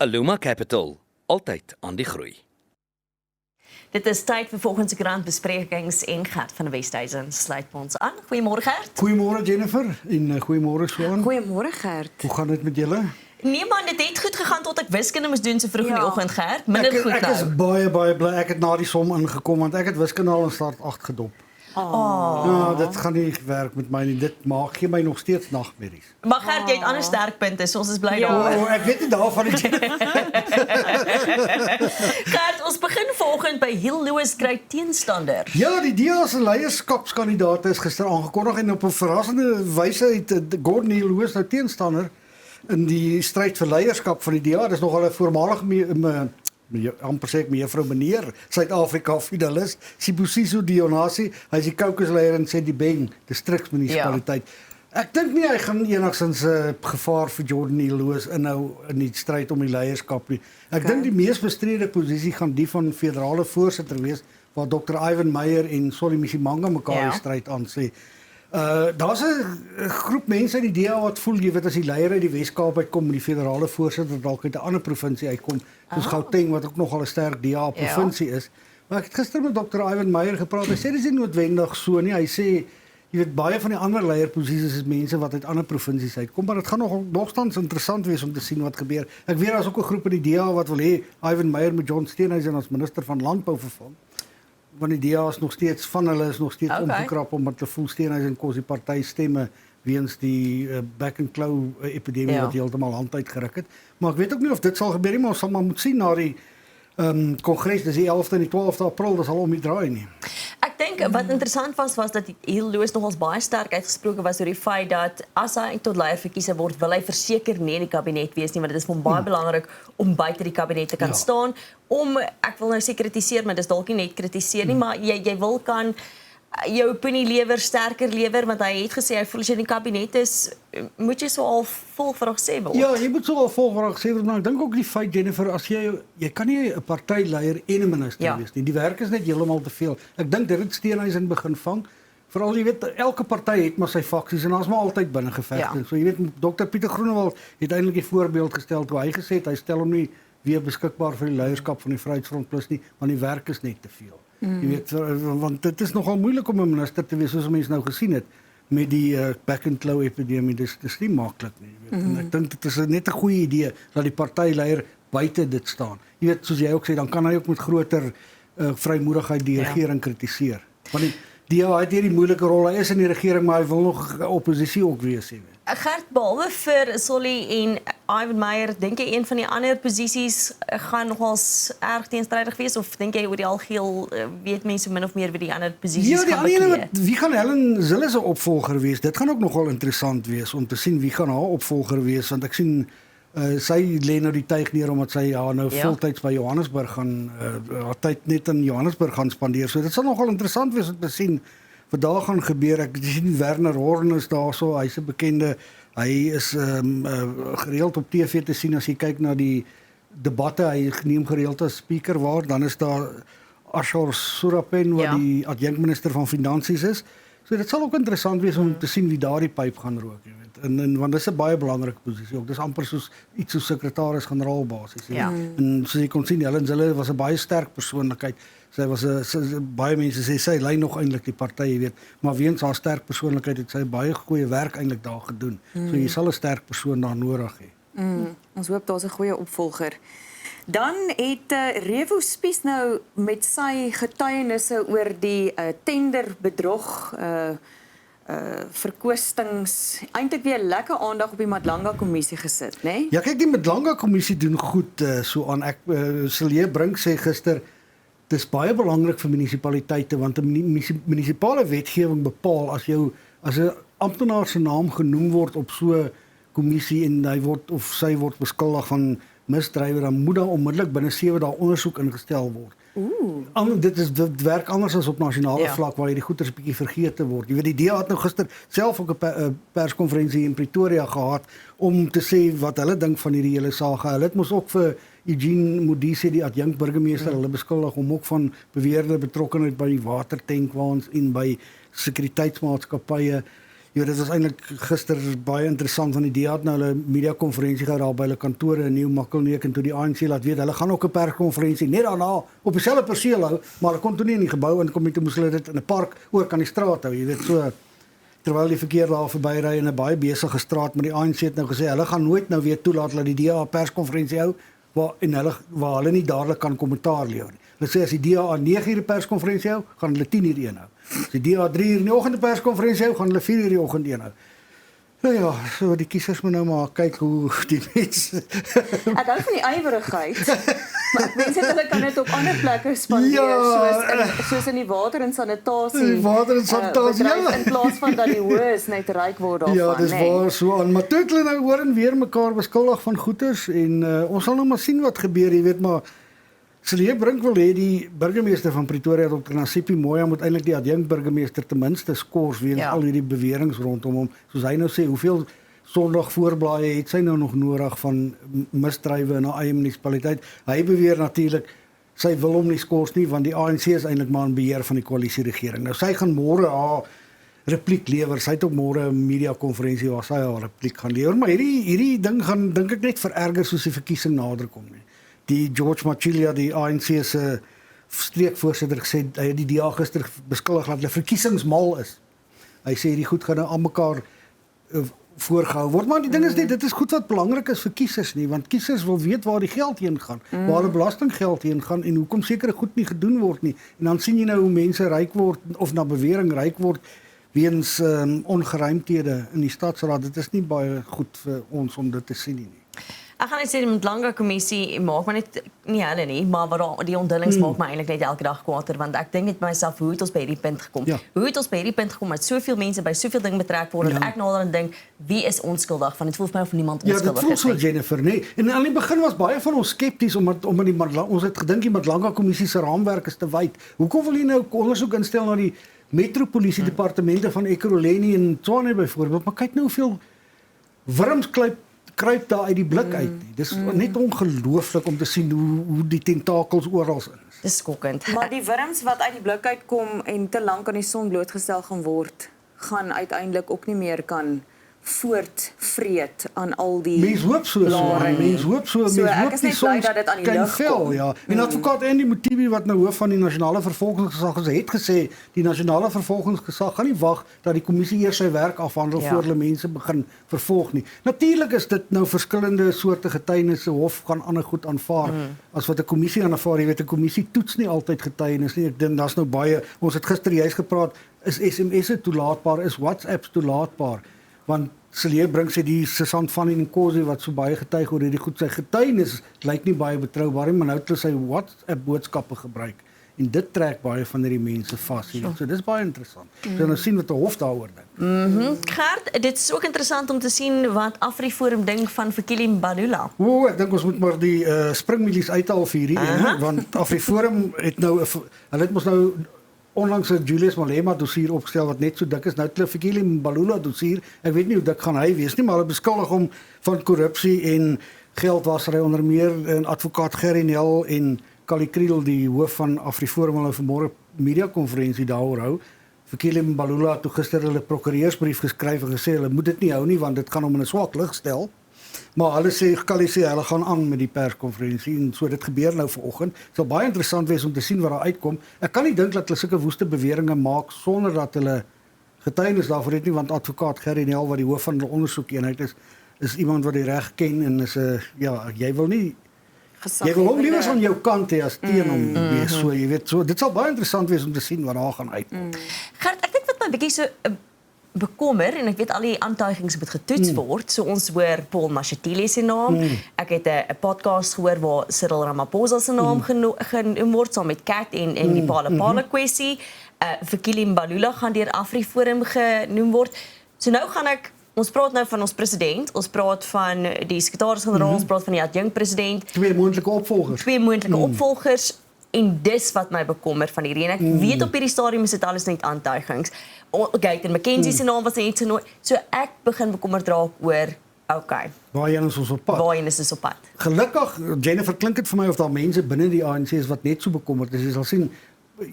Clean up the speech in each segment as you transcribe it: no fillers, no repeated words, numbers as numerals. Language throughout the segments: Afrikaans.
Aluma Capital, altyd aan die groei. Dit is tyd vir volgende grandbesprekings en Gert van die Westhuizen sluit by ons aan. Goeiemôre Gert. Goeiemôre Jennifer en goeiemôre Swan. Goeiemôre Gert. Hoe gaan dit met julle? Nee man, dit het goed gegaan tot ek wiskunde moes doen so vroeg in die oggend, Gert. Minder goed Ek is nou. baie bly ek het na die som ingekom want ek het wiskunde al in start 8 gedop. Ja, dit gaan nie werk met my nie. Dit gee my nog steeds nagmerries. Maar Gert, jy het ander sterkpunte, so ons is bly daaroor. Ek weet nie daarvan nie. Gert, ons begin volgende by Hill Lewis kry teenstander. Ja, die DA se leierskapskandidaat is gister aangekondig en op 'n verrassende wyse het Gordon Hill Lewis nou teenstander in die stryd vir leierskap van die DA. Dis nogal 'n voormalige amper sê ek mevrou meneer Suid-Afrika fidelis Sibusiso Dionisi, hy is die kokesleier in Sedibeng distriksmunisipaliteit. Ek dink nie hy gaan enigstens 'n gevaar vir Jordan Hill Lewis inhou in die stryd om die leierskap nie. Ek dink die mees bestrede posisie gaan die van federale voorsitter wees waar Dr. Ivan Meyer en Solly Msimanga mekaar die stryd aan sê. Daar's 'n groep mense uit die DA wat voel jy weet as die leier uit die Wes-Kaap uitkom en die federale voorsitter dalk uit 'n ander provinsie uitkom, soos Gauteng wat ook nogal 'n sterk DA provinsie is. Maar ek het gister met Dr. Ivan Meyer gepraat. Hy sê dis nie noodwendig so nie. Hy sê jy weet baie van die ander leierposisies is mense wat uit ander provinsies uitkom, maar dit gaan nogtans interessant wees om te sien wat gebeur. Ek weet daar's ook 'n groep in die DA wat wil hê Ivan Meyer met John Steenhuisen as minister van landbou vervang. Want die DA is nog steeds van hulle is nog steeds omgekrap omdat hulle voel Steenhuisen kos die party stemme weens die back and claw epidemie wat heeltemal hand uitgeruk het. Maar ek weet ook nie of dit sal gebeur nie, maar ons sal maar moet sien na die kongres, dis die 11de en die 12de April, dis al om die draai nie. Ek dink wat interessant was dat Hill Lewis nogals baie sterk uitgesproke was oor die feit dat as hy tot leier verkies word, wil hy verseker nie in die kabinet wees nie, want dit is vir hom baie belangrik om buite die kabinet te kan staan. Ek wil nou sê kritiseer, maar dis dalk nie net kritiseer nie, maar jy wil kan jou opinie sterker lewer, want hy het gesê hy voel as jy in die kabinet is, moet jy so al volgvraag sê word. Ja, jy moet so al volgvraag sê word, maar ek dink ook die feit Jennifer, as jy kan nie 'n partyleier en 'n minister wees nie. Die werk is net heeltemal te veel. Ek dink dit het Steenhuisen begin vang. Veral jy weet elke party het maar sy faksies en daar's maar altyd binne gevegte. So jy weet Dr. Pieter Groenewald het eintlik 'n voorbeeld gestel toe hy gesê het hy stel hom nie weer beskikbaar vir die leierskap van die Vryheidsfront Plus nie, want die werk is net te veel. Jy weet, want dit is nogal moeilik om 'n minister te wees soos mense nou gesien het met die back and claw epidemie. Dis nie maklik nie, jy weet. En ek dink dit is net 'n goeie idee dat die partyleier buite dit staan. Jy weet, soos jy ook sê, dan kan hy ook met groter vrymoedigheid die regering kritiseer. Want die DA het hierdie moeilike rol. Hy is in die regering, maar hy wil nog oppositie ook wees, jy weet. Gert, behalwe vir Solly en Ivan Meyer, dink jy een van die ander posisies gaan nogals erg teenstrydig wees, of dink jy oor die algeheel weet mense min of meer wie die ander posisies gaan beklee? Wie gaan Helen Zille se opvolger wees? Dit gaan ook nogal interessant wees om te sien wie gaan haar opvolger wees, want ek sien sy lê nou die tuig neer omdat sy nou voltyds by Johannesburg gaan haar tyd net in Johannesburg gaan spandeer. So dit sal nogal interessant wees om te sien wat daar gaan gebeur. Ek sien Werner Horn is daarso, hy's 'n bekende, hy is gereeld op TV te sien as jy kyk na die debatte, hy neem gereeld as speaker waar, dan is daar Ashor Surapen wat die adjunkminister van finansies is. So dit sal ook interessant wees om te sien wie daardie pyp gaan rook, jy weet. En want dis 'n baie belangrike posisie ook. Dis amper soos iets soos sekretaris-generaal basis. En soos jy kon sien, Helen Zille was 'n baie sterk persoonlikheid. Sy was baie mense sê sy lei nog eintlik die party, jy weet, maar weens haar sterk persoonlikheid het sy baie goeie werk eintlik daar gedoen. So jy sal 'n sterk persoon daar nodig hê. Ons hoop daar's 'n goeie opvolger. Dan het Revo Spies nou met sy getuienisse oor die tenderbedrog verkwistings eintlik weer lekker aandag op die Madlanga kommissie gesit, né? Nee? Ja, kyk, die Madlanga kommissie doen goed so aan. Ek Silje Brink sê gister dis baie belangrik vir munisipaliteite want 'n munisipale wetgewing bepaal as 'n amptenaar se naam genoem word op so 'n kommissie en hy word of sy word beskuldig van misdrywe, dan moet daar onmiddellik binne 7 dae ondersoek ingestel word. Dit werk anders as op nasionale vlak waar hierdie goeters 'n bietjie vergeete word. Jy weet die DA het nou gister self ook 'n perskonferensie in Pretoria gehad om te sê wat hulle dink van hierdie hele saak. Hulle het mos ook vir Eugene Modise, die adjunkt burgemeester, hulle beskuldig om ook van beweerde betrokkenheid by die watertankwaans en by sekuriteitsmaatskappye. Ja, dit was eintlik gister baie interessant van die DA het nou hulle media konferensie gehou daar by hulle kantore in Nieuw-Makkelneek en toe die ANC laat weet hulle gaan ook 'n perskonferensie net daarna op dieselfde perseel hou, maar hulle kon toe nie in die gebou inkom nie, toe moes hulle dit in 'n park oor kan die straat hou, jy weet so terwyl die verkeer daar verbyry in 'n baie besige straat, maar die ANC het nou gesê hulle gaan nooit nou weer toelaat dat die DA 'n perskonferensie hou waar hulle nie dadelik kan kommentaar lewer nie. Hulle sê as die DA 9 uur perskonferensie hou, gaan hulle 10 uur een hou. As die DA 3 uur in die oggend perskonferensie hou, gaan hulle 4 uur die oggend een hou. Nou ja, so die kiesers moet nou maar kyk hoe die mense Ek hou van die ywerigheid, maar ek wens hulle kan dit op ander plekke spandeer, soos in die water en sanitasie. Die water en sanitasie, bedryf, in plaas van dat die hoes net ryk word daarvan. Ja, dis waar so aan. Maar toe het hulle nou hoor en weer mekaar beskuldig van goeters en ons sal nou maar sien wat gebeur, jy weet maar Cele Brink wil hê die burgemeester van Pretoria, Dr. Nasipi Moya, moet eintlik die adjunkt burgemeester ten minste skors weens al hierdie beweringe rondom hom. Soos hy nou sê, hoeveel Sondag voorblaaie het sy nou nog nodig van misdrywe in haar eie munisipaliteit. Hy beweer natuurlik sy wil hom nie skors nie want die ANC is eintlik maar in beheer van die koalisieregering. Nou sy gaan môre haar repliek lewer. Sy het ook môre 'n media konferensie waar sy haar repliek gaan lewer, maar hierdie ding gaan dink ek net vererger soos die verkiesing nader kom nie. Die George Machilia, die ANC se streekvoorsitter, gesê hy het die DA gister beskuldig dat hulle verkiesingsmal is. Hy sê hierdie goed gaan nou aan mekaar voorgehou word, maar die ding is net dit is goed wat belangrik is vir kiesers nie, want kiesers wil weet waar die geld heen gaan, waar die belastinggeld heen gaan en hoekom sekere goed nie gedoen word nie. En dan sien jy nou hoe mense ryk word of na bewering ryk word weens ongeruimthede in die stadsraad. Dit is nie baie goed vir ons om dit te sien nie. Ek gaan net sê die Mdlanga kommissie maak my net nie hulle nie, maar wat die onthullings maak my eintlik net elke dag kwaader want ek dink met myself hoe het ons by hierdie punt gekom? Ja. Hoe het ons by hierdie punt gekom dat soveel mense by soveel dinge betrek word dat ek nader aan dink wie is onskuldig want dit voel vir my of niemand onskuldig is. Ja, dit voel so Jennifer, nee. En aan die begin was baie van ons skepties omdat ons het gedink die Mdlanga kommissie se raamwerk is te wyd. Hoekom wil jy nou ondersoek instel na die metropolisie departemente van Ekurhuleni en Tshwane byvoorbeeld? Maar kyk nou hoeveel wurms kruip daar uit die blik uit nie. Dis net ongelooflik om te sien hoe die tentakels oral is. Dis skokkend. Maar die wurms wat uit die blik uitkom en te lank aan die son blootgestel gaan word, gaan uiteindelik ook nie meer kan voortvreet aan al die mens hoop so, mens hoop ek is net bly dat dit aan die lig kom. Ja. En advokaat Andy Mothibi wat nou hoof van die nasionale vervolgingsgesag is, het gesê die nasionale vervolgingsgesag gaan nie wag dat die kommissie eers sy werk afhandel voor hulle mense begin vervolg nie. Natuurlik is dit nou verskillende soorte getuienisse, hof gaan ander goed aanvaar as wat 'n kommissie aanvaar. Jy weet 'n kommissie toets nie altyd getuienis nie. Ek dink daar's nou baie, ons het gister juist gepraat, is SMS'e toelaatbaar, is WhatsApps toelaatbaar? Want Cele Brink sê die Susan van Nkosi wat so baie getuig oor hierdie goed, sy getuienis lyk nie baie betroubaar nie, maar nou het hulle sy WhatsApp boodskappe gebruik en dit trek baie van hierdie mense vas. So dis baie interessant. So nou sien wat die hof daaroor dink. Gert, dit is ook interessant om te sien wat AfriForum dink van Fikile Mbalula. Ek dink ons moet maar die springmilies uithaal vir hierdie want AfriForum het nou hulle het mos nou onlangs 'n Julius Malema dossier opgestel wat net so dik is. Nou het hulle Fikile Mbalula dossier. Ek weet nie hoe dik gaan hy wees nie, maar hulle beskuldig hom van korrupsie en geldwasery onder meer en advokaat Gerry Nel en Kali Kriel, die hoof van AfriForum, hulle vanmôre media konferensie daaroor hou. Fikile Mbalula het gister hulle prokureursbrief geskryf en gesê hulle moet dit nie hou nie want dit gaan hom in 'n swak lig stel. Maar hulle sê Kali sê hulle gaan aan met die perskonferensie en so dit gebeur nou vanoggend. Dit sal baie interessant wees om te sien wat daar uitkom. Ek kan nie dink dat hulle sulke woeste beweringe maak sonder dat hulle getuienis daarvoor het nie, want advokaat Gerry Nel wat die hoof van die ondersoekeenheid is iemand wat die reg ken en is 'n jy wil hom liewer aan jou kant hê as teen hom wees. So jy weet, so dit sal baie interessant wees om te sien wat daar gaan uitkom. Gert, ek dink wat my bietjie so bekommer en ek weet al die aantuigings moet getoets word. So ons hoor Paul Mashatile se naam. Ek het 'n podcast gehoor waar Cyril Ramaphosa se naam genoem word saam met Kat en die Pala kwessie. Fikile Mbalula gaan deur AfriForum genoem word. So nou gaan ons praat nou van ons president, ons praat van die sekretaris-generaal, ons praat van die adjunkt-president. Twee moontlike opvolgers. En dis wat my bekommer van hierdie. En ek weet op hierdie stadium is dit alles net aantuigings. Gayton McKenzie se naam was net genoem. So ek begin bekommerd raak oor waarheen is ons op pad? Gelukkig, Jennifer, klink dit vir my of daar mense binne die ANC is wat net so bekommerd is. Jy sal sien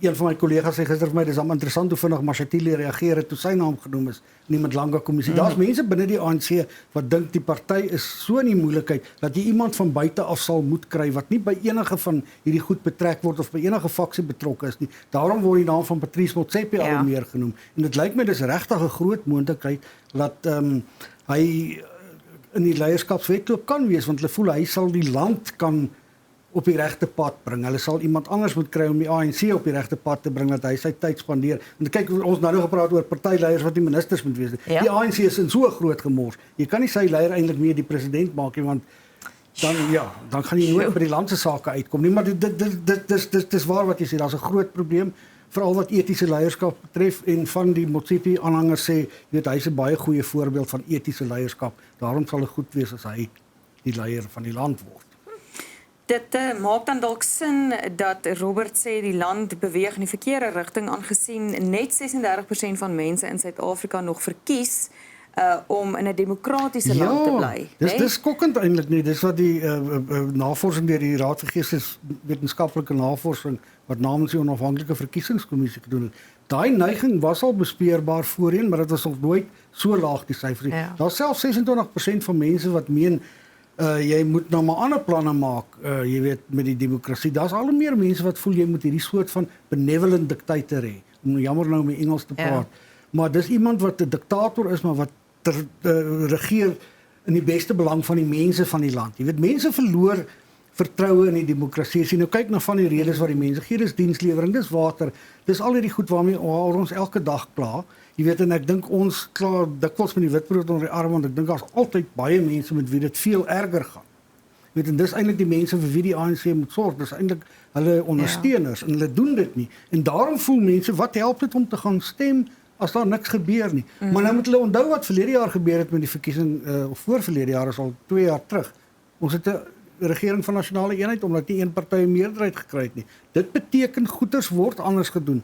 een van my kollegas sê gister vir my, dis am interessant hoe vinnig Mashatile reageer het toe sy naam genoem is in die Mandlanga kommissie. Daar's mense binne die ANC wat dink die party is so in die moeilikheid dat jy iemand van buite af sal moet kry wat nie by enige van hierdie goed betrek word of by enige faksie betrokke is nie. Daarom word die naam van Patrice Motsepe al meer genoem. En dit lyk my dis regtig 'n groot moontlikheid dat hy in die leierskapswetloop kan wees, want hulle voel hy sal die land kan op die regte pad bring. Hulle sal iemand anders moet kry om die ANC op die regte pad te bring, dat hy sy tyd spandeer. En kyk, ons nou gepraat oor partyleiers wat die ministers moet wees. Ja. Die ANC is in so 'n groot gemors. Jy kan nie sy leier eintlik meer die president maak nie, want dan gaan jy nooit by die land se sake uitkom nie. Maar dis waar wat jy sê, daar's 'n groot probleem, veral wat etiese leierskap betref, en van die Motsepe aanhangers sê, jy weet, hy's 'n baie goeie voorbeeld van etiese leierskap. Daarom sal dit goed wees as hy die leier van die land word. Dit maak dan dalk sin dat Robert sê die land beweeg in die verkeerde rigting, aangesien net 36% van mense in Suid-Afrika nog verkies om in 'n demokratiese land te bly. Dis skokkend eintlik nie. Dis wat die navorsing deur die Raad vir Geesteswetenskaplike Navorsing wat namens die onafhanklike verkiesingskommissie gedoen het. Daai neiging was al bespeurbaar voorheen, maar dit was nog nooit so laag die syfer. Ja. Daar's selfs 26% van mense wat meen jy moet nou maar ander planne maak, jy weet, met die demokrasie. Daar's al hoe meer mense wat voel jy moet hierdie soort van benevolent dictator hê. Om jammer nou met Engels te praat. Maar dis iemand wat 'n diktator is, maar wat regeer in die beste belang van die mense van die land. Jy weet, mense verloor vertroue in die demokrasie. As jy nou kyk na van die redes wat die mense gee, dis dienslewering, dis water, dis al hierdie goed waarmee ons elke dag kla. Jy weet, en ek dink ons kla dikwels met die witbrood onder die arm, want ek dink daar's altyd baie mense met wie dit veel erger gaan. Jy weet, en dis eintlik die mense vir wie die ANC moet sorg. Dis eintlik hulle ondersteuners, en hulle doen dit nie. En daarom voel mense, wat help dit om te gaan stem as daar niks gebeur nie. Maar nou moet hulle onthou wat verlede jaar gebeur het met die verkiesing, of voor verlede jaar, is al 2 jaar terug. Ons het 'n regering van nasionale eenheid omdat nie een party 'n meerderheid gekry het nie. Dit beteken goeders word anders gedoen.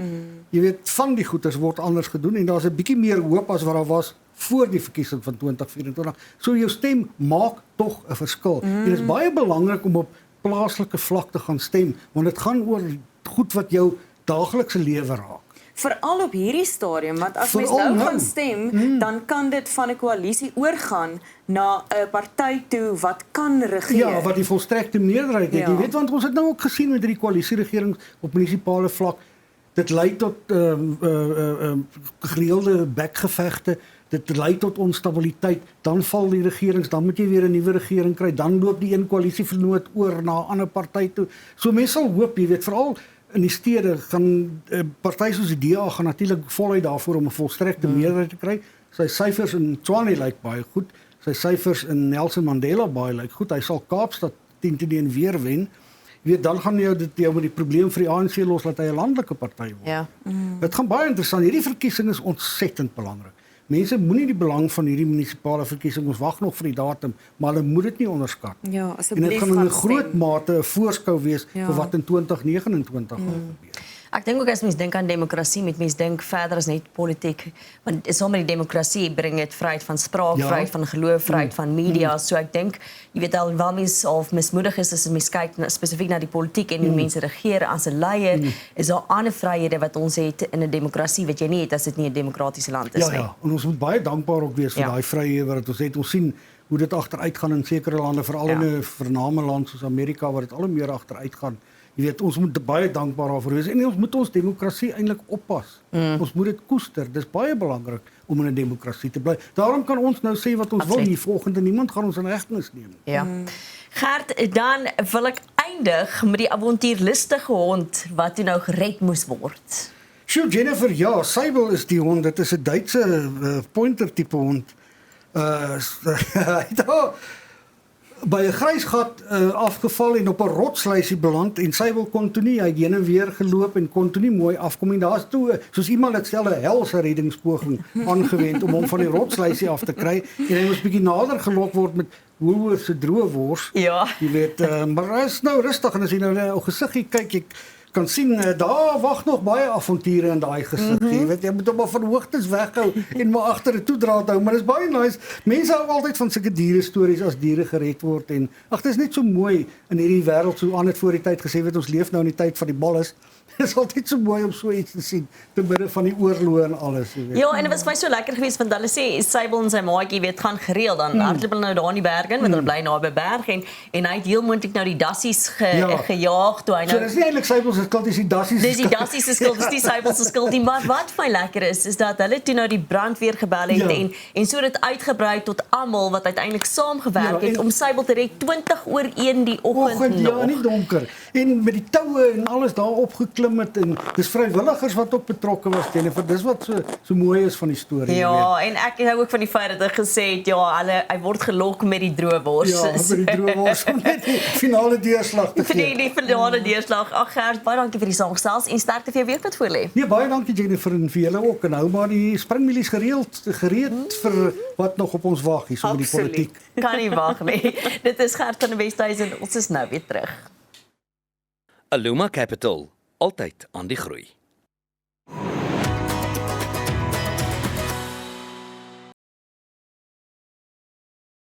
Jy weet, van die goeders word anders gedoen en daar's 'n bietjie meer hoop as wat daar was voor die verkiesing van 2024. So jou stem maak tog 'n verskil. En dit is baie belangrik om op plaaslike vlak te gaan stem, want dit gaan oor goed wat jou daaglikse lewe raak. Veral op hierdie stadium, want as mens nou gaan stem, dan kan dit van 'n koalisie oorgaan na 'n party toe wat kan regeer. Ja, wat die volstrekte meerderheid het. Jy weet, want ons het nou ook gesien met hierdie koalisieregering op munisipale vlak, dit lei tot gereelde bekgevegte, dit lei tot onstabiliteit, dan val die regerings, dan moet jy weer 'n nuwe regering kry, dan loop die een koalisievernoot oor na 'n ander party toe. So mense sal hoop, jy weet, veral in die stede gaan partye soos die DA gaan natuurlik voluit daarvoor om 'n volstrekte meerderheid te kry. Sy syfers in Tshwane lyk baie goed. Sy syfers in Nelson Mandela Bay lyk goed. Hy sal Kaapstad 10-1 weer wen. Jy weet, dan gaan dit jou met die probleem vir die ANC los dat hy 'n landelike party word. Ja. Dit gaan baie interessant. Hierdie verkiesing is ontsettend belangrik. Mense moenie die belang van hierdie munisipale verkiesing, ons wag nog vir die datum, maar hulle moet dit nie onderskat. Ja, En asseblief dit gaan in 'n groot mate 'n voorskou wees vir wat in 2029 gaan gebeur. Ek dink ook as mens dink aan demokrasie, met mens dink verder as net politiek, want saam met die demokrasie bring dit vryheid van spraak, vryheid van geloof, vryheid van media. So ek dink, jy weet al wel mens of mismoedig is as mens kyk spesifiek na die politiek en die mense regeer as 'n leier, is daar ander vryhede wat ons het in 'n demokrasie wat jy nie het as dit nie 'n demokratiese land is nie. Ja, en ons moet baie dankbaar ook wees vir daai vryhede wat ons het. Ons sien hoe dit agteruit gaan in sekere lande, veral in 'n vername land soos Amerika waar dit al hoe meer agteruit gaan. Jy weet, ons moet baie dankbaar daarvoor wees en ons moet ons demokrasie eintlik oppas. Ons moet dit koester. Dis baie belangrik om in 'n demokrasie te bly. Daarom kan ons nou sê wat ons wil hier volgende. Niemand gaan ons in hegtenis neem. Ja. Gert, dan wil ek eindig met die avontuurlustige hond wat toe nou gered moes word. Sjoe, Jennifer, ja, Sybel is die hond. Dit is 'n Duitse pointer tipe hond. By 'n grysgat afgeval en op 'n rotsluisie beland en sy wil kon toe nie, hy het heen en weer geloop en kon toe nie mooi afkom en daar's toe soos iemand het stel 'n helse reddingspoging aangewend om hom van die rotsluisie af te kry en hy moes bietjie nader gelok word met Woolworths se droë wors. Ja. Jy weet, maar hy is nou rustig en as jy nou ou gesiggie kyk, jy kan sien daar wag nog baie avonture in daai gesig. Jy weet, jy moet hom maar van hoogtes weghou en maar agter 'n toedraad hou, maar dit is baie nice. Mense hou altyd van sulke diere stories as diere gered word en ag, dit is net so mooi in hierdie wêreld, so aan het voor die tyd gesê het ons leef nou in die tyd van die balles. Dit is altyd so mooi om so iets te sien te midde van die oorloë en alles, jy weet. Ja, en dit was vir my so lekker geweest want hulle sê Sybel en sy maatjie weet gaan gereeld dan hardloop hulle nou daar in die berge in want hulle bly naby berg en hy het heel moontlik nou die dassies gejaag toe hy So nou dis nie eintlik Sybel se skuld, dis die dassies se Dis die dassies se skuld, dis nie Sybel se skuld nie, maar wat vir my lekker is dat hulle toe nou die brandweer gebel het en so dit uitgebrei tot almal wat uiteindelik saamgewerk het om Sybel te red 20:01 die oggend nog. Ja, nie donker. En met die toue en alles daar opgeklim het en dis vrywilligers wat ook betrokke was Jennifer. Dis wat so mooi is van die storie. Ja, en ek hou ook van die feit dat hy gesê het hy word gelok met die droëwors. Ja, met die droëwors om net die finale deurslag te gee. Die finale deurslag. Ag Gert, baie dankie vir die saamgesels en sterkte vir jou week wat voorlê. Nee, baie dankie Jennifer en vir julle ook en hou maar die springmielies gereed vir wat nog op ons wag hier so met die politiek. Kan nie wag nie. Dit is Gert van die Westhuizen. Ons is nou weer terug. Aluma Capital, altyd aan die groei.